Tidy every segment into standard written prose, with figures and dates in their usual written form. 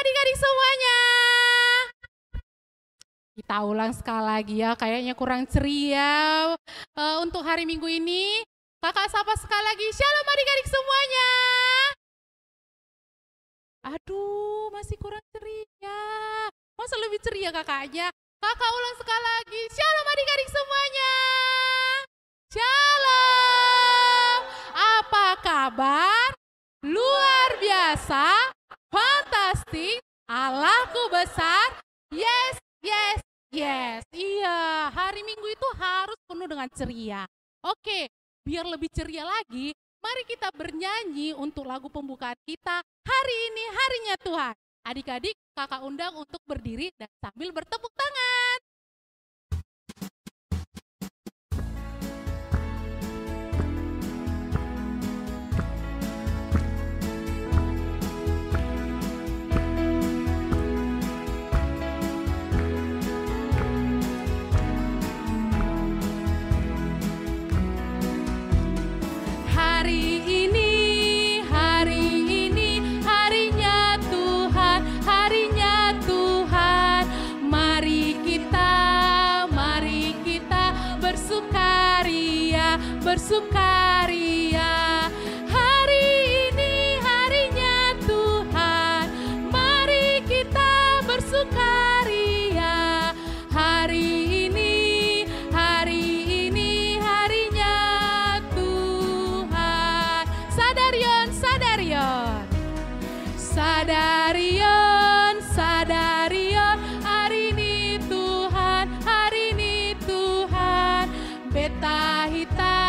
adik-adik semuanya. Kita ulang sekali lagi ya, kayaknya kurang ceria untuk hari Minggu ini. Kakak sapa sekali lagi, shalom adik-adik semuanya. Aduh, masih kurang ceria. Masa lebih ceria kakaknya? Kakak ulang sekali lagi, shalom adik-adik semuanya. Shalom. Apa kabar? Luar biasa, fantastik, Allahku besar. Yes, yes, yes. Iya, hari Minggu itu harus penuh dengan ceria. Oke, biar lebih ceria lagi, mari kita bernyanyi untuk lagu pembukaan kita. Hari ini harinya Tuhan. Adik-adik, kakak undang untuk berdiri dan sambil bertepuk tangan. Hari ini harinya Tuhan, harinya Tuhan. Mari kita bersukaria, bersukaria. Hari ini harinya Tuhan, mari kita bersukaria. Hari ini harinya Tuhan. Sadarion, sadarion. Sadarion, sadarion, hari ini Tuhan, hari ini Tuhan. Betahita,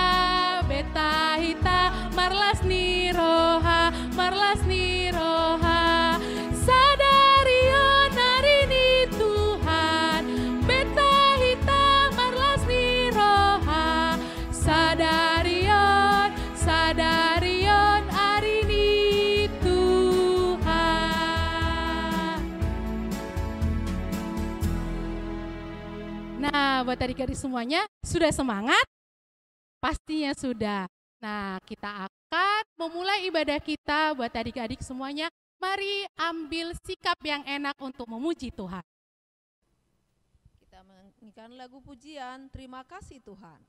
betahita, marlas niroha, marlas niroha. Sadarion, hari ini Tuhan. Betahita, marlas niroha. Sadarion, sadarion, hari ini Tuhan. Nah, buat adik-adik semuanya, sudah semangat? Pastinya sudah. Nah, kita akan memulai ibadah kita buat adik-adik semuanya. Mari ambil sikap yang enak untuk memuji Tuhan. Kita menyanyikan lagu pujian, terima kasih Tuhan.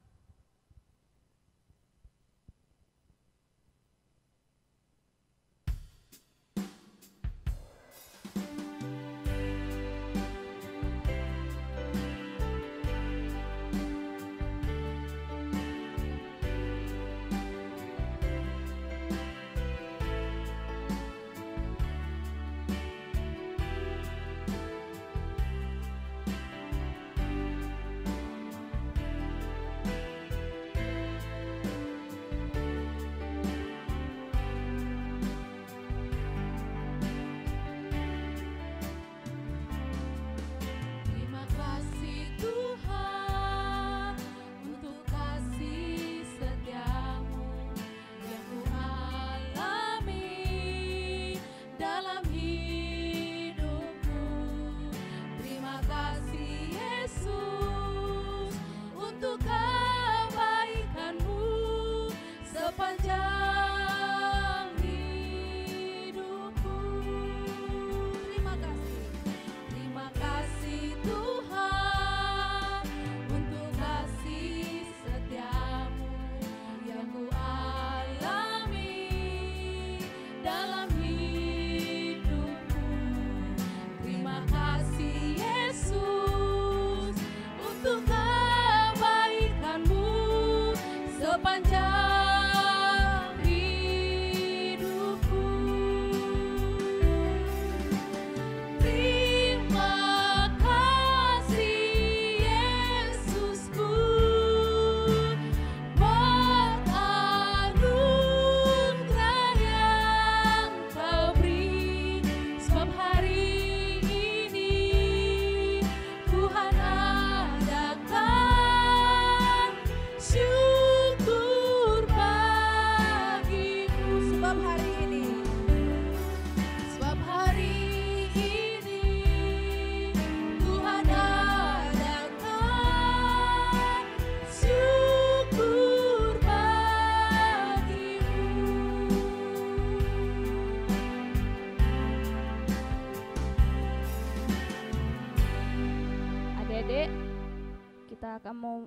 Kita akan mau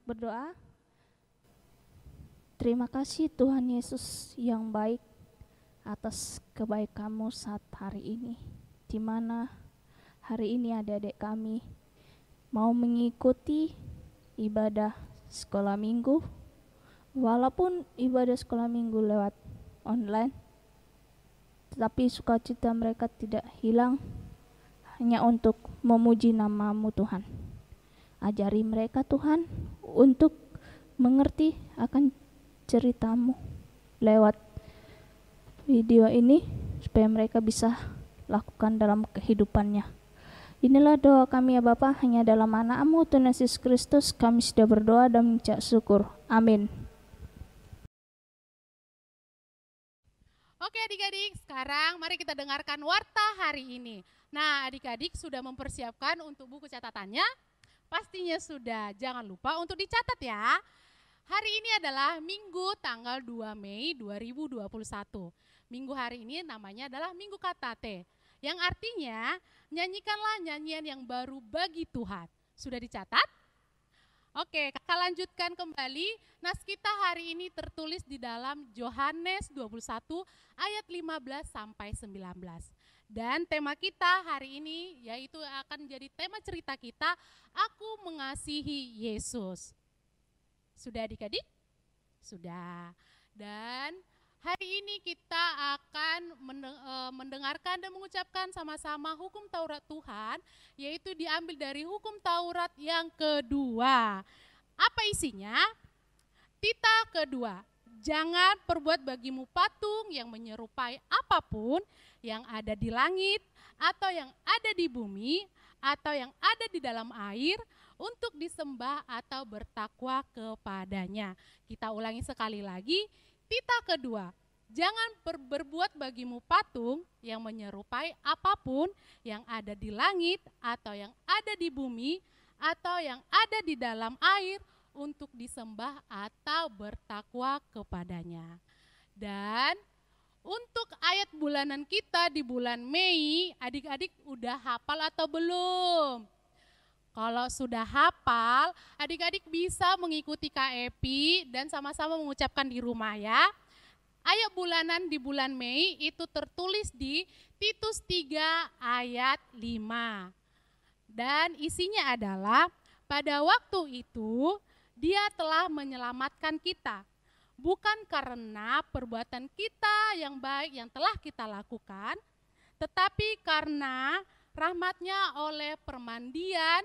berdoa. Terima kasih Tuhan Yesus yang baik atas kebaikan-Mu saat hari ini, di mana hari ini adik-adik kami mau mengikuti ibadah sekolah minggu, walaupun ibadah sekolah minggu lewat online, tetapi sukacita mereka tidak hilang hanya untuk memuji nama-Mu Tuhan. Ajari mereka Tuhan untuk mengerti akan cerita-Mu lewat video ini supaya mereka bisa lakukan dalam kehidupannya. Inilah doa kami ya Bapa, hanya dalam nama-Mu Tuhan Yesus Kristus kami sudah berdoa dan mengucap syukur. Amin. Oke adik-adik, sekarang mari kita dengarkan warta hari ini. Nah adik-adik sudah mempersiapkan untuk buku catatannya? Pastinya sudah, jangan lupa untuk dicatat ya. Hari ini adalah Minggu tanggal 2 Mei 2021. Minggu hari ini namanya adalah Minggu Katate, yang artinya nyanyikanlah nyanyian yang baru bagi Tuhan. Sudah dicatat? Oke, kita lanjutkan kembali. Nas kita hari ini tertulis di dalam Yohanes 21 ayat 15 sampai 19. Dan tema kita hari ini yaitu akan menjadi tema cerita kita, Aku Mengasihi Yesus. Sudah adik-adik? Sudah. Dan hari ini kita akan mendengarkan dan mengucapkan sama-sama hukum Taurat Tuhan, yaitu diambil dari hukum Taurat yang kedua. Apa isinya? Titah kedua, jangan perbuat bagimu patung yang menyerupai apapun yang ada di langit, atau yang ada di bumi, atau yang ada di dalam air, untuk disembah atau bertakwa kepadanya. Kita ulangi sekali lagi, titah kedua, jangan berbuat bagimu patung yang menyerupai apapun yang ada di langit, atau yang ada di bumi, atau yang ada di dalam air, untuk disembah atau bertakwa kepadanya. Dan untuk ayat bulanan kita di bulan Mei, adik-adik udah hafal atau belum? Kalau sudah hafal, adik-adik bisa mengikuti Kak Epi dan sama-sama mengucapkan di rumah ya. Ayat bulanan di bulan Mei itu tertulis di Titus 3 ayat 5. Dan isinya adalah, pada waktu itu Dia telah menyelamatkan kita, bukan karena perbuatan kita yang baik yang telah kita lakukan, tetapi karena rahmat-Nya oleh permandian,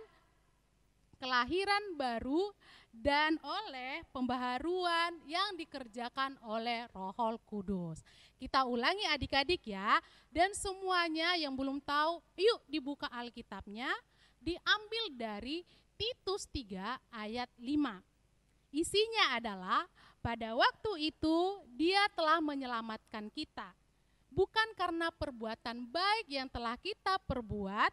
kelahiran baru, dan oleh pembaharuan yang dikerjakan oleh Roh Kudus. Kita ulangi adik-adik ya, dan semuanya yang belum tahu, yuk dibuka Alkitabnya, diambil dari Titus 3 ayat 5. Isinya adalah, pada waktu itu Dia telah menyelamatkan kita, bukan karena perbuatan baik yang telah kita perbuat,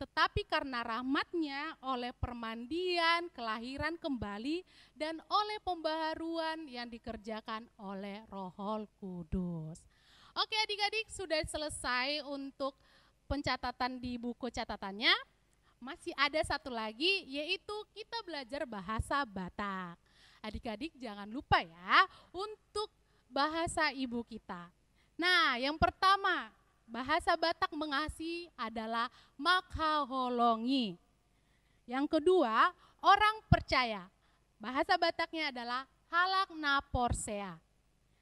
tetapi karena rahmat-Nya oleh permandian, kelahiran kembali, dan oleh pembaharuan yang dikerjakan oleh Roh Kudus. Oke adik-adik, sudah selesai untuk pencatatan di buku catatannya. Masih ada satu lagi, yaitu kita belajar bahasa Batak. Adik-adik jangan lupa ya untuk bahasa ibu kita. Nah, yang pertama, bahasa Batak mengasihi adalah makhaholongi. Yang kedua, orang percaya. Bahasa Bataknya adalah halak naporsea.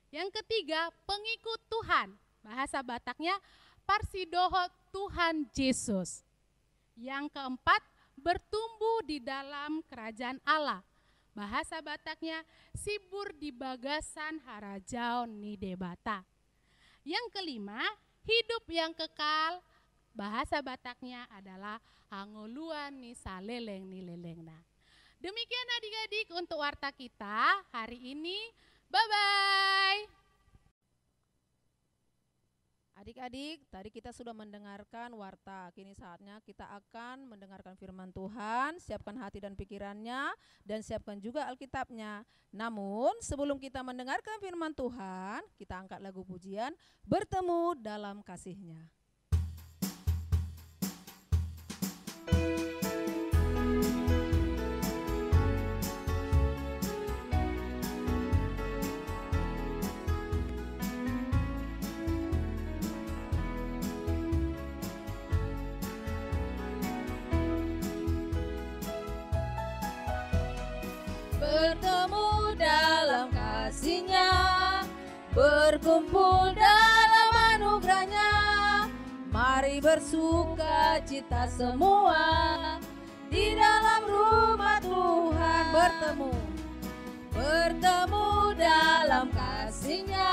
Yang ketiga, pengikut Tuhan. Bahasa Bataknya parsidoho Tuhan Yesus. Yang keempat, bertumbuh di dalam kerajaan Allah. Bahasa Bataknya sibur di bagasan harajau nidebata. Yang kelima, hidup yang kekal. Bahasa Bataknya adalah hangoluan ni saleleng ni lelengna. Demikian adik-adik untuk warta kita hari ini. Bye-bye. Adik-adik, tadi kita sudah mendengarkan warta. Kini saatnya kita akan mendengarkan firman Tuhan. Siapkan hati dan pikirannya, dan siapkan juga Alkitabnya. Namun sebelum kita mendengarkan firman Tuhan, kita angkat lagu pujian, Bertemu Dalam Kasih-Nya. bertemu dalam kasih-Nya, berkumpul dalam anugerah-Nya. Mari bersuka cita semua di dalam rumah Tuhan. Bertemu dalam kasih-Nya,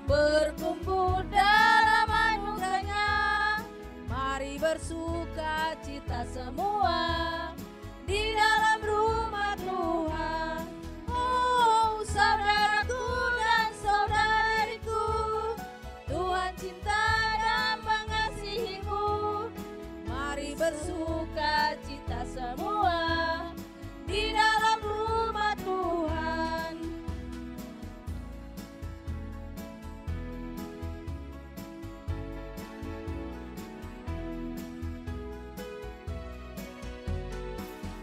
berkumpul dalam anugerah-Nya. Mari bersuka cita semua di dalam rumah Tuhan. Oh, saudaraku dan saudariku, Tuhan cinta dan mengasihimu. Mari bersuka cita semua di dalam rumah Tuhan.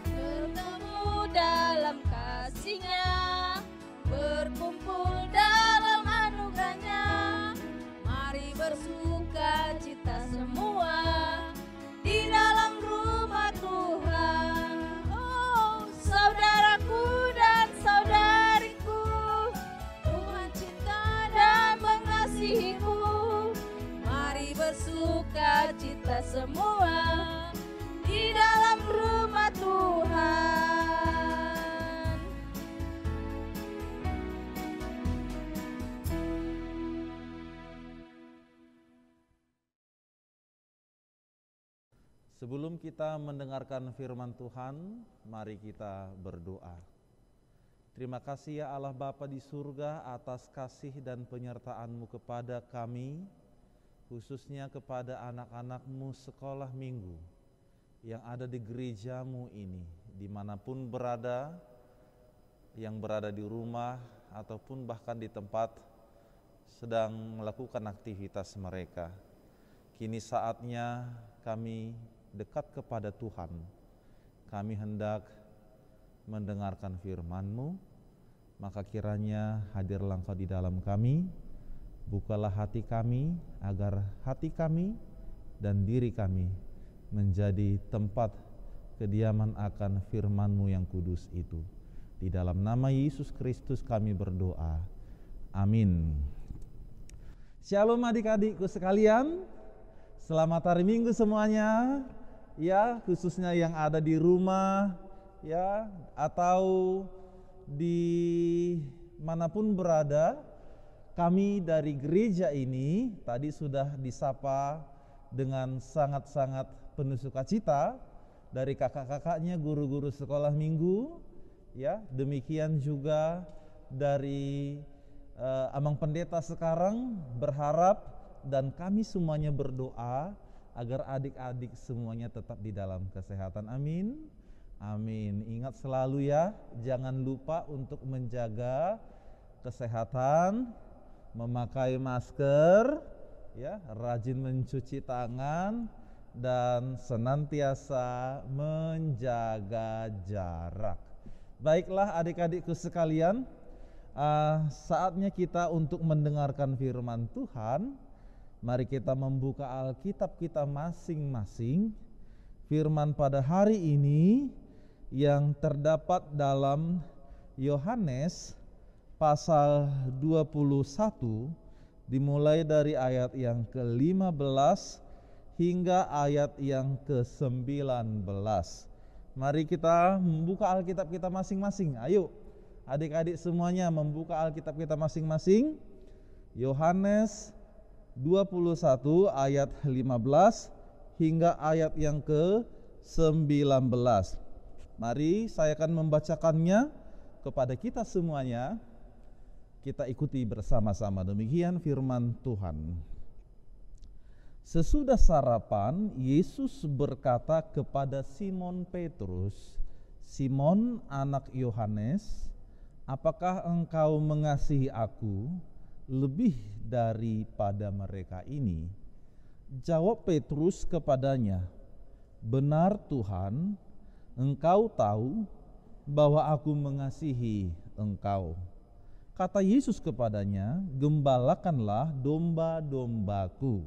Bertemu dalam kasih-Nya, berkumpul dalam anugerah-Nya. Mari bersuka cita semua di dalam rumah Tuhan. Oh, saudaraku dan saudariku, Tuhan cinta dan mengasihimu. Mari bersuka cita semua di dalam rumah Tuhan. Sebelum kita mendengarkan firman Tuhan, mari kita berdoa. Terima kasih ya Allah Bapa di surga atas kasih dan penyertaan-Mu kepada kami, khususnya kepada anak-anak-Mu sekolah minggu yang ada di gereja-Mu ini, dimanapun berada, yang berada di rumah ataupun bahkan di tempat sedang melakukan aktivitas mereka. Kini saatnya kami dekat kepada Tuhan. Kami hendak mendengarkan firman-Mu, maka kiranya hadirlah Engkau di dalam kami. Bukalah hati kami, agar hati kami dan diri kami menjadi tempat kediaman akan firman-Mu yang kudus itu. Di dalam nama Yesus Kristus kami berdoa. Amin. Shalom adik-adikku sekalian. Selamat hari Minggu semuanya. Ya, khususnya yang ada di rumah, ya, atau di manapun berada. Kami dari gereja ini tadi sudah disapa dengan sangat-sangat penuh sukacita dari kakak-kakaknya, guru-guru sekolah minggu, ya. Demikian juga dari Amang Pendeta sekarang berharap dan kami semuanya berdoa agar adik-adik semuanya tetap di dalam kesehatan. Amin. Amin. Ingat selalu ya, jangan lupa untuk menjaga kesehatan, memakai masker, ya, rajin mencuci tangan dan senantiasa menjaga jarak. Baiklah adik-adikku sekalian, saatnya kita untuk mendengarkan firman Tuhan. Mari kita membuka Alkitab kita masing-masing. Firman pada hari ini yang terdapat dalam Yohanes pasal 21, dimulai dari ayat yang ke-15 hingga ayat yang ke-19. Mari kita membuka Alkitab kita masing-masing. Ayo adik-adik semuanya membuka Alkitab kita masing-masing. Yohanes 21 ayat 15 hingga ayat yang ke-19. Mari saya akan membacakannya kepada kita semuanya. Kita ikuti bersama-sama. Demikian firman Tuhan. Sesudah sarapan, Yesus berkata kepada Simon Petrus, "Simon, anak Yohanes, apakah engkau mengasihi aku lebih daripada mereka ini?" Jawab Petrus kepadanya, "Benar Tuhan, Engkau tahu bahwa aku mengasihi Engkau." Kata Yesus kepadanya, "Gembalakanlah domba-dombaku."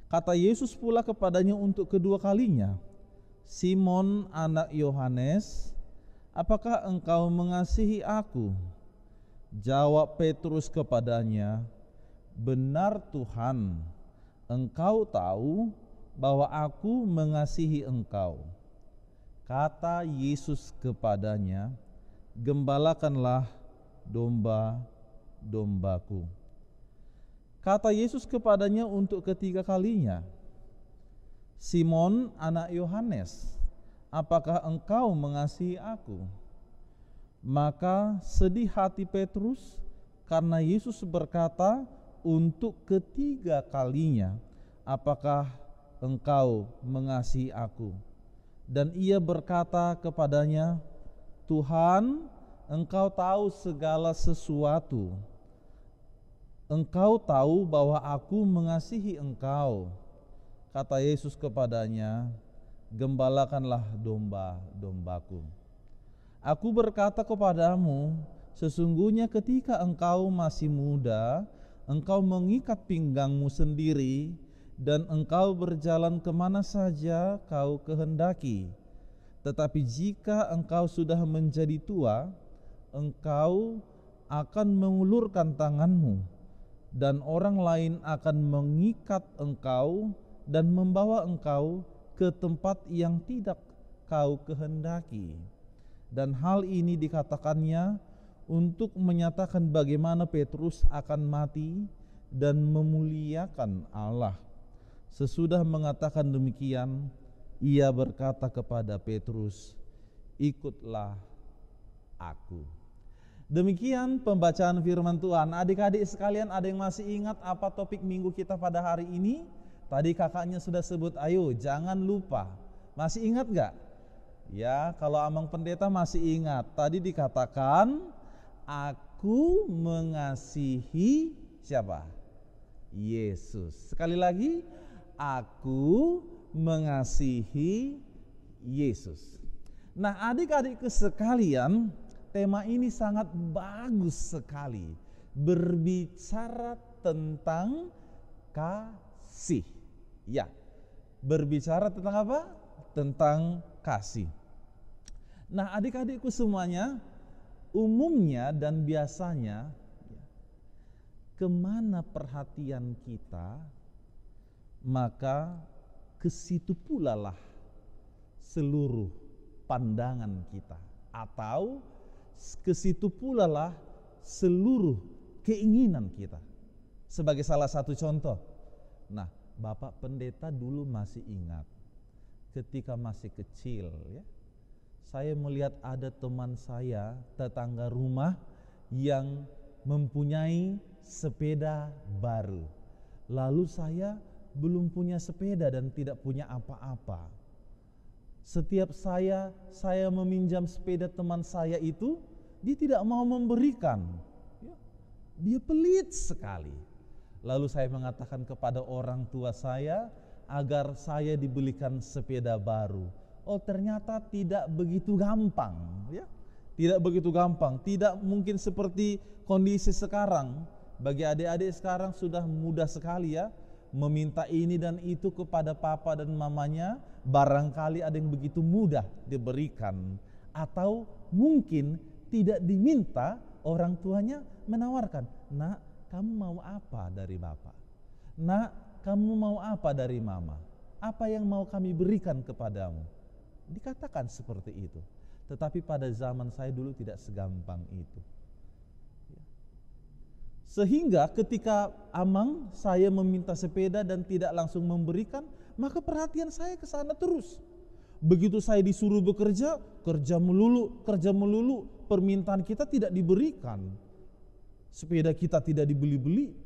Kata Yesus pula kepadanya untuk kedua kalinya, "Simon, anak Yohanes, apakah engkau mengasihi aku? Jawab Petrus kepadanya, benar Tuhan, engkau tahu bahwa aku mengasihi engkau. Kata Yesus kepadanya, gembalakanlah domba-dombaku. Kata Yesus kepadanya untuk ketiga kalinya, Simon anak Yohanes, apakah engkau mengasihi aku? Maka sedih hati Petrus karena Yesus berkata untuk ketiga kalinya, apakah engkau mengasihi aku? Dan ia berkata kepadanya, Tuhan, engkau tahu segala sesuatu. Engkau tahu bahwa aku mengasihi engkau. Kata Yesus kepadanya, gembalakanlah domba-dombaku. Aku berkata kepadamu, sesungguhnya ketika engkau masih muda, engkau mengikat pinggangmu sendiri, dan engkau berjalan kemana saja kau kehendaki. Tetapi jika engkau sudah menjadi tua, engkau akan mengulurkan tanganmu, dan orang lain akan mengikat engkau dan membawa engkau ke tempat yang tidak kau kehendaki. Dan hal ini dikatakannya untuk menyatakan bagaimana Petrus akan mati dan memuliakan Allah. Sesudah mengatakan demikian, ia berkata kepada Petrus, ikutlah aku. Demikian pembacaan firman Tuhan. Adik-adik sekalian, ada yang masih ingat apa topik minggu kita pada hari ini? Tadi kakaknya sudah sebut, ayo jangan lupa. Masih ingat gak? Ya, kalau Amang Pendeta masih ingat. Tadi dikatakan, aku mengasihi siapa? Yesus. Sekali lagi, aku mengasihi Yesus. Nah, adik-adikku sekalian, tema ini sangat bagus sekali. Berbicara tentang kasih. Ya, berbicara tentang apa? Tentang kasih. Nah, adik-adikku semuanya, umumnya dan biasanya kemana perhatian kita, maka ke situ pula lah seluruh pandangan kita, atau ke situ pula lah seluruh keinginan kita. Sebagai salah satu contoh, nah, Bapak Pendeta dulu masih ingat ketika masih kecil, ya, saya melihat ada teman saya, tetangga rumah, yang mempunyai sepeda baru. Lalu saya belum punya sepeda dan tidak punya apa-apa. Setiap saya meminjam sepeda teman saya itu, dia tidak mau memberikan. Dia pelit sekali. Lalu saya mengatakan kepada orang tua saya agar saya dibelikan sepeda baru. Oh, ternyata tidak begitu gampang, ya. Tidak begitu gampang, tidak mungkin seperti kondisi sekarang. Bagi adik-adik sekarang sudah mudah sekali, ya, meminta ini dan itu kepada papa dan mamanya. Barangkali ada yang begitu mudah diberikan, atau mungkin tidak diminta, orang tuanya menawarkan, nak, kamu mau apa dari bapak? Nak, kamu mau apa dari mama? Apa yang mau kami berikan kepadamu? Dikatakan seperti itu. Tetapi pada zaman saya dulu tidak segampang itu. Sehingga ketika Amang saya meminta sepeda dan tidak langsung memberikan, maka perhatian saya ke sana terus. Begitu saya disuruh bekerja, kerja melulu, permintaan kita tidak diberikan. Sepeda kita tidak dibeli-beli.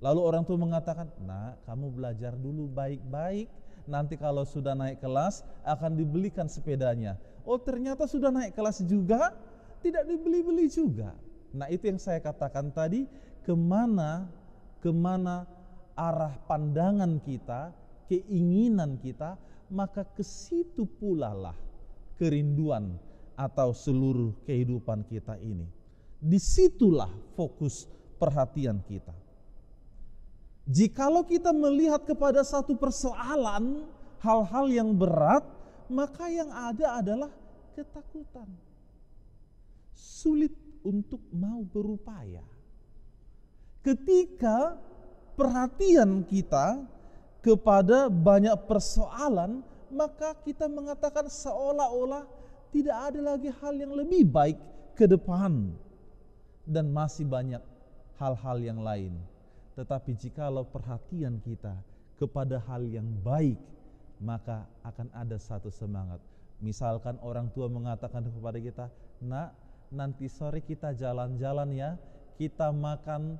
Lalu orang tua mengatakan, nah, kamu belajar dulu baik-baik, nanti kalau sudah naik kelas akan dibelikan sepedanya. Oh, ternyata sudah naik kelas juga, tidak dibeli-beli juga. Nah, itu yang saya katakan tadi, kemana arah pandangan kita, keinginan kita, maka ke situ pula lah kerinduan atau seluruh kehidupan kita ini. Disitulah fokus perhatian kita. Jikalau kita melihat kepada satu persoalan, hal-hal yang berat, maka yang ada adalah ketakutan. sulit untuk mau berupaya. Ketika perhatian kita kepada banyak persoalan, maka kita mengatakan seolah-olah tidak ada lagi hal yang lebih baik ke depan. Dan masih banyak hal-hal yang lain. Tetapi jikalau perhatian kita kepada hal yang baik, maka akan ada satu semangat. Misalkan orang tua mengatakan kepada kita, "Nak, nanti sore kita jalan-jalan ya, kita makan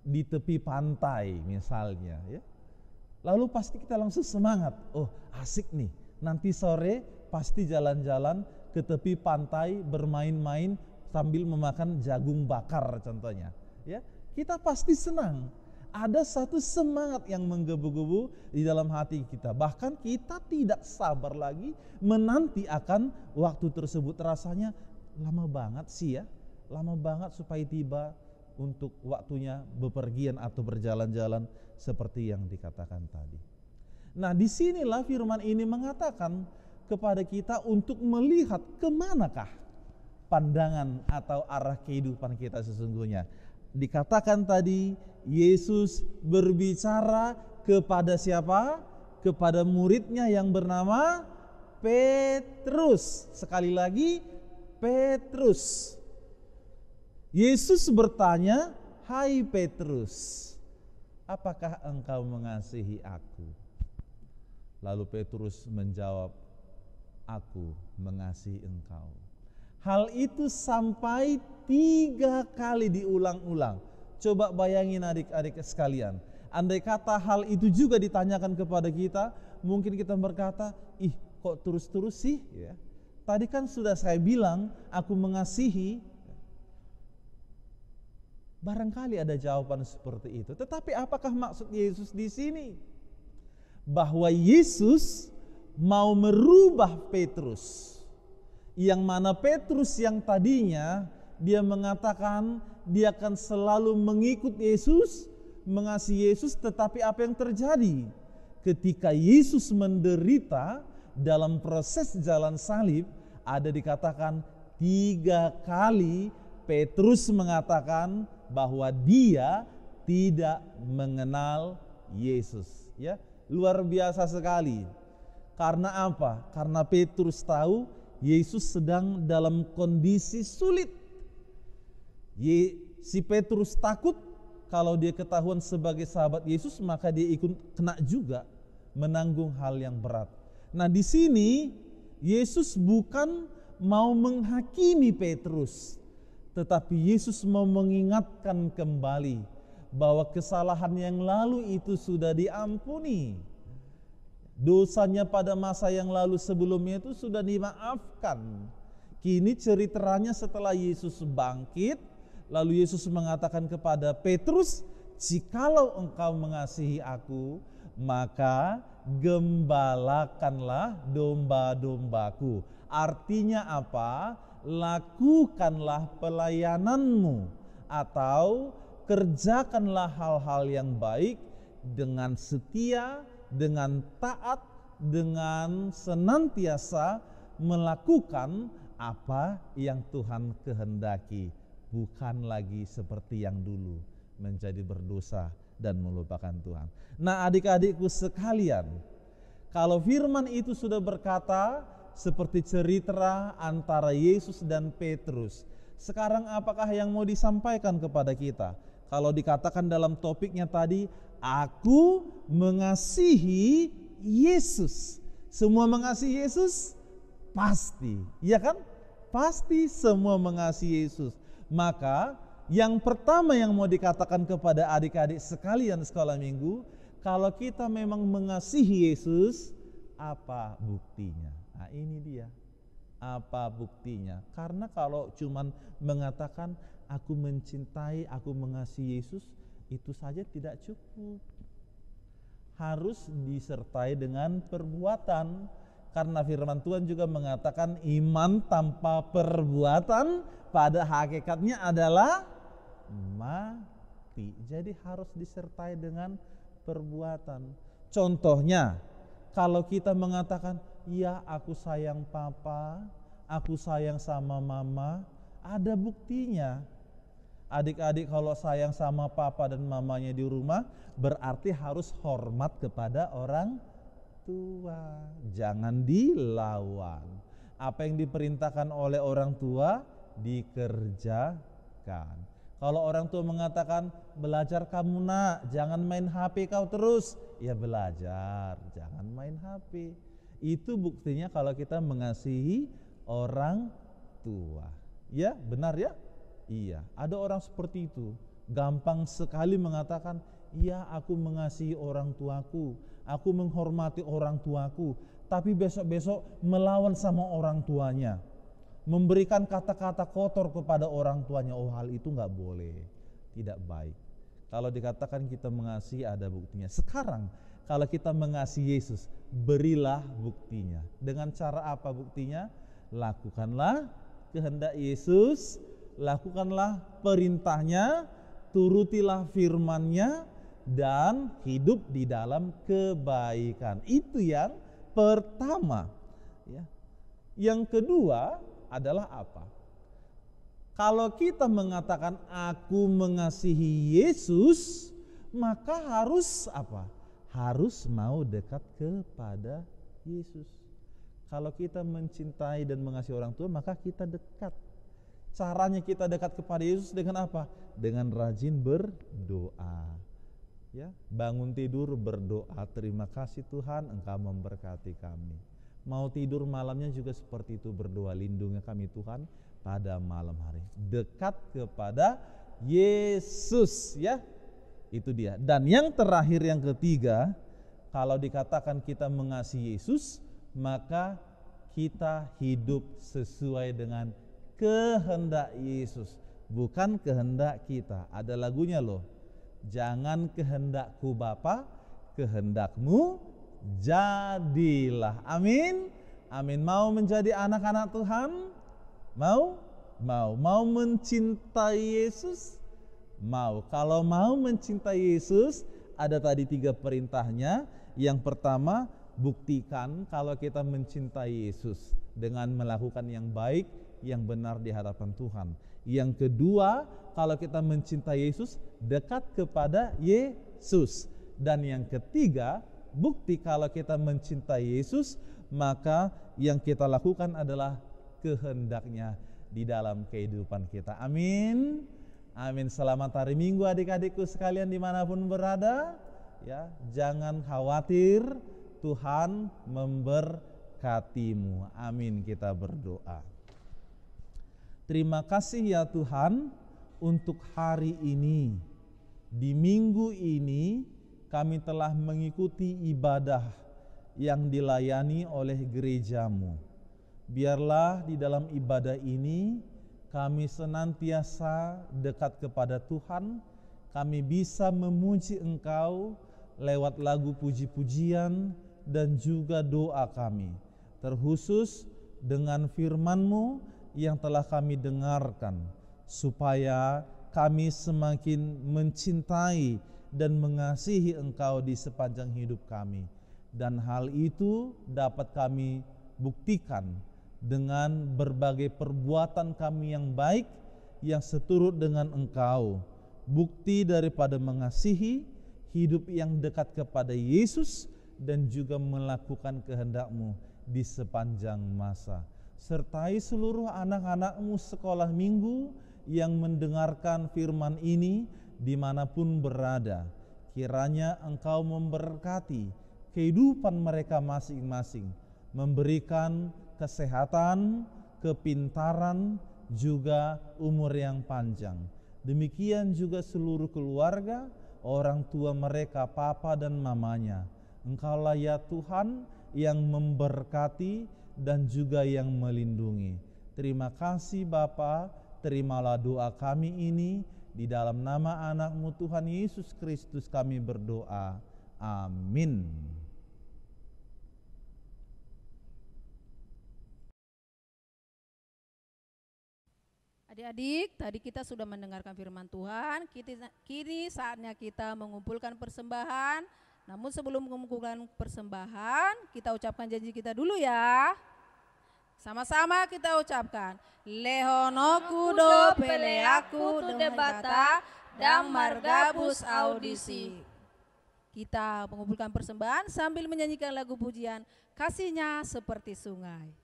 di tepi pantai," misalnya ya. Lalu pasti kita langsung semangat, oh asik nih, nanti sore pasti jalan-jalan ke tepi pantai, bermain-main sambil memakan jagung bakar contohnya ya. Kita pasti senang. Ada satu semangat yang menggebu-gebu di dalam hati kita. Bahkan kita tidak sabar lagi menanti akan waktu tersebut. Rasanya lama banget sih ya, lama banget supaya tiba untuk waktunya bepergian atau berjalan-jalan seperti yang dikatakan tadi. Nah, disinilah firman ini mengatakan kepada kita untuk melihat kemanakah pandangan atau arah kehidupan kita sesungguhnya. Dikatakan tadi Yesus berbicara kepada siapa? Kepada muridnya yang bernama Petrus. Sekali lagi, Petrus. Yesus bertanya, "Hai Petrus, apakah engkau mengasihi aku?" Lalu Petrus menjawab, "Aku mengasihi engkau." Hal itu sampai 3 kali diulang-ulang. Coba bayangin adik-adik sekalian. Andai kata hal itu juga ditanyakan kepada kita, mungkin kita berkata, "Ih, kok terus-terus sih?" Ya. Tadi kan sudah saya bilang, aku mengasihi. Barangkali ada jawaban seperti itu. Tetapi apakah maksud Yesus di sini? Bahwa Yesus mau merubah Petrus. Yang mana Petrus yang tadinya dia mengatakan dia akan selalu mengikut Yesus, mengasihi Yesus, tetapi apa yang terjadi? Ketika Yesus menderita dalam proses jalan salib, ada dikatakan 3 kali Petrus mengatakan bahwa dia tidak mengenal Yesus. Ya, luar biasa sekali. Karena apa? Karena Petrus tahu Yesus sedang dalam kondisi sulit. Si Petrus takut kalau dia ketahuan sebagai sahabat Yesus, maka dia ikut kena juga, menanggung hal yang berat. Nah, di sini Yesus bukan mau menghakimi Petrus, tetapi Yesus mau mengingatkan kembali bahwa kesalahan yang lalu itu sudah diampuni. Dosanya pada masa yang lalu sebelumnya itu sudah dimaafkan. Kini ceritanya setelah Yesus bangkit, lalu Yesus mengatakan kepada Petrus, "Jikalau engkau mengasihi aku, maka gembalakanlah domba-dombaku." Artinya apa? Lakukanlah pelayananmu atau kerjakanlah hal-hal yang baik dengan setia, dengan taat, dengan senantiasa melakukan apa yang Tuhan kehendaki, bukan lagi seperti yang dulu menjadi berdosa dan melupakan Tuhan. Nah, adik-adikku sekalian, kalau firman itu sudah berkata seperti cerita antara Yesus dan Petrus, sekarang apakah yang mau disampaikan kepada kita? Kalau dikatakan dalam topiknya tadi, aku mengasihi Yesus. Semua mengasihi Yesus? Pasti, ya kan? Pasti semua mengasihi Yesus. Maka yang pertama yang mau dikatakan kepada adik-adik sekalian sekolah minggu, kalau kita memang mengasihi Yesus, apa buktinya? Nah, ini dia. Apa buktinya? Karena kalau cuman mengatakan aku mencintai, aku mengasihi Yesus, itu saja tidak cukup. Harus disertai dengan perbuatan. Karena firman Tuhan juga mengatakan iman tanpa perbuatan pada hakikatnya adalah mati. Jadi harus disertai dengan perbuatan. Contohnya, kalau kita mengatakan, "Ya, aku sayang papa, aku sayang sama mama, ada buktinya. Adik-adik kalau sayang sama papa dan mamanya di rumah, berarti harus hormat kepada orang tua. Jangan dilawan. Apa yang diperintahkan oleh orang tua, dikerjakan. Kalau orang tua mengatakan, belajar kamu nak, jangan main HP kau terus. Ya belajar, jangan main HP. Itu buktinya kalau kita mengasihi orang tua. Ya, benar ya? Iya, ada orang seperti itu, gampang sekali mengatakan, iya aku mengasihi orang tuaku, aku menghormati orang tuaku, tapi besok-besok melawan sama orang tuanya, memberikan kata-kata kotor kepada orang tuanya. Oh, hal itu gak boleh, tidak baik. Kalau dikatakan kita mengasihi, ada buktinya. Sekarang kalau kita mengasihi Yesus, berilah buktinya. Dengan cara apa buktinya? Lakukanlah kehendak Yesus, lakukanlah perintahnya, turutilah firman-Nya, dan hidup di dalam kebaikan. Itu yang pertama. Ya. Yang kedua adalah apa? Kalau kita mengatakan aku mengasihi Yesus, maka harus apa? Harus mau dekat kepada Yesus. Kalau kita mencintai dan mengasihi orang tua, maka kita dekat. Caranya kita dekat kepada Yesus dengan apa? Dengan rajin berdoa. Ya, bangun tidur berdoa, terima kasih Tuhan Engkau memberkati kami. Mau tidur malamnya juga seperti itu, berdoa, lindungi kami Tuhan pada malam hari. Dekat kepada Yesus, ya. Itu dia. Dan yang terakhir, yang ketiga, kalau dikatakan kita mengasihi Yesus, maka kita hidup sesuai dengan kehendak Yesus, bukan kehendak kita. Ada lagunya loh, jangan kehendakku Bapa, kehendakmu jadilah. Amin, amin. Mau menjadi anak-anak Tuhan? Mau mencintai Yesus? Mau. Kalau mau mencintai Yesus, ada tadi 3 perintahnya. Yang pertama, buktikan kalau kita mencintai Yesus dengan melakukan yang baik, yang benar di hadapan Tuhan. Yang kedua, kalau kita mencintai Yesus, dekat kepada Yesus. Dan yang ketiga, bukti kalau kita mencintai Yesus, maka yang kita lakukan adalah kehendaknya di dalam kehidupan kita. Amin. Amin. Selamat hari Minggu adik-adikku sekalian dimanapun berada. Ya, jangan khawatir, Tuhan memberkatimu. Amin. Kita berdoa. Terima kasih ya Tuhan untuk hari ini. Di minggu ini kami telah mengikuti ibadah yang dilayani oleh gerejamu. Biarlah di dalam ibadah ini kami senantiasa dekat kepada Tuhan. Kami bisa memuji Engkau lewat lagu puji-pujian dan juga doa kami. Terkhusus dengan firman-Mu yang telah kami dengarkan, supaya kami semakin mencintai dan mengasihi Engkau di sepanjang hidup kami. Dan hal itu dapat kami buktikan dengan berbagai perbuatan kami yang baik, yang seturut dengan Engkau. Bukti daripada mengasihi, hidup yang dekat kepada Yesus, dan juga melakukan kehendak-Mu di sepanjang masa. Sertai seluruh anak-anak-Mu sekolah minggu yang mendengarkan firman ini dimanapun berada. Kiranya Engkau memberkati kehidupan mereka masing-masing, memberikan kesehatan, kepintaran, juga umur yang panjang. Demikian juga seluruh keluarga, orang tua mereka, papa dan mamanya. Engkaulah ya Tuhan yang memberkati dan juga yang melindungi. Terima kasih Bapa, terimalah doa kami ini, di dalam nama anak-Mu Tuhan Yesus Kristus kami berdoa. Amin. Adik-adik, tadi kita sudah mendengarkan firman Tuhan. Kini saatnya kita mengumpulkan persembahan. Namun sebelum mengumpulkan persembahan, kita ucapkan janji kita dulu ya. Sama-sama kita ucapkan. Lehono kudo peleaku tu debata dan margabus audisi. Kita mengumpulkan persembahan sambil menyanyikan lagu pujian Kasihnya Seperti Sungai.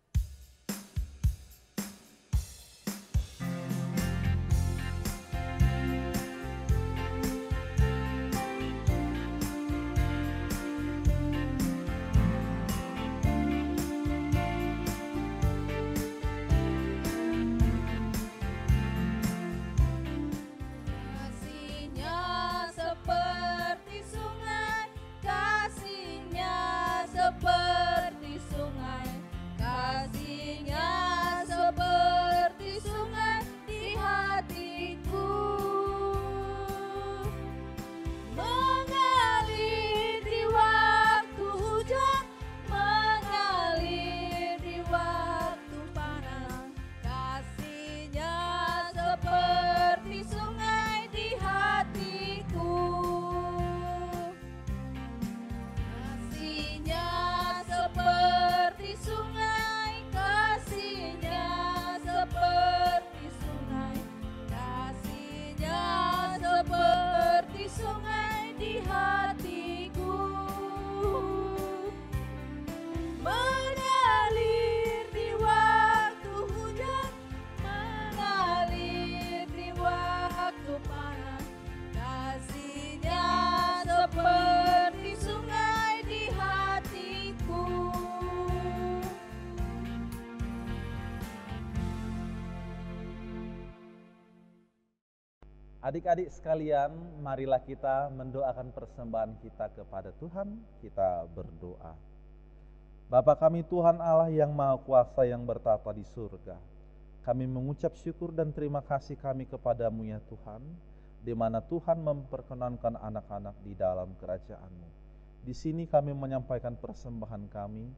Adik-adik sekalian, marilah kita mendoakan persembahan kita kepada Tuhan. Kita berdoa. Bapa kami Tuhan Allah yang Maha Kuasa yang bertata di surga, kami mengucap syukur dan terima kasih kami kepadamu ya Tuhan, di mana Tuhan memperkenankan anak-anak di dalam kerajaan-Mu. Di sini kami menyampaikan persembahan kami,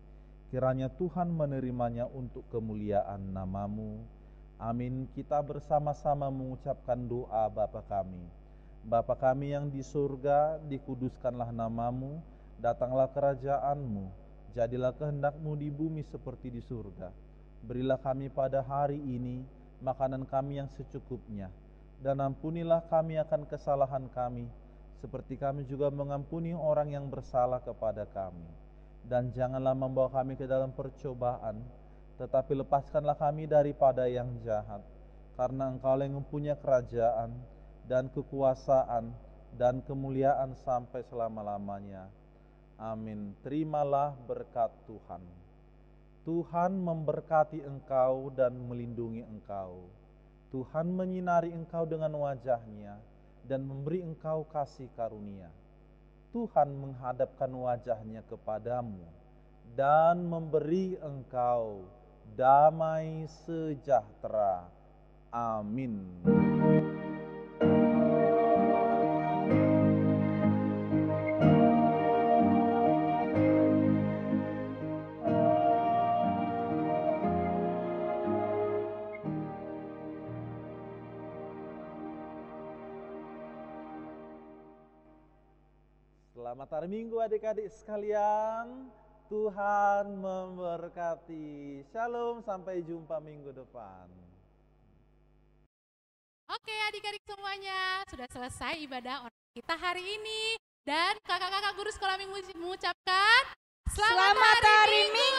kiranya Tuhan menerimanya untuk kemuliaan nama-Mu. Amin. Kita bersama-sama mengucapkan doa Bapa kami. Bapa kami yang di surga, dikuduskanlah nama-Mu, datanglah kerajaan-Mu, jadilah kehendak-Mu di bumi seperti di surga. Berilah kami pada hari ini makanan kami yang secukupnya, dan ampunilah kami akan kesalahan kami, seperti kami juga mengampuni orang yang bersalah kepada kami. Dan janganlah membawa kami ke dalam percobaan, tetapi lepaskanlah kami daripada yang jahat, karena Engkau yang mempunyai kerajaan dan kekuasaan dan kemuliaan sampai selama-lamanya. Amin. Terimalah berkat Tuhan. Tuhan memberkati engkau dan melindungi engkau. Tuhan menyinari engkau dengan wajah-Nya dan memberi engkau kasih karunia. Tuhan menghadapkan wajah-Nya kepadamu dan memberi engkau damai sejahtera. Amin. Selamat hari Minggu adik-adik sekalian. Tuhan memberkati. Shalom, sampai jumpa minggu depan. Oke adik-adik semuanya, sudah selesai ibadah online kita hari ini. Dan kakak-kakak guru sekolah minggu mengucapkan Selamat hari Minggu.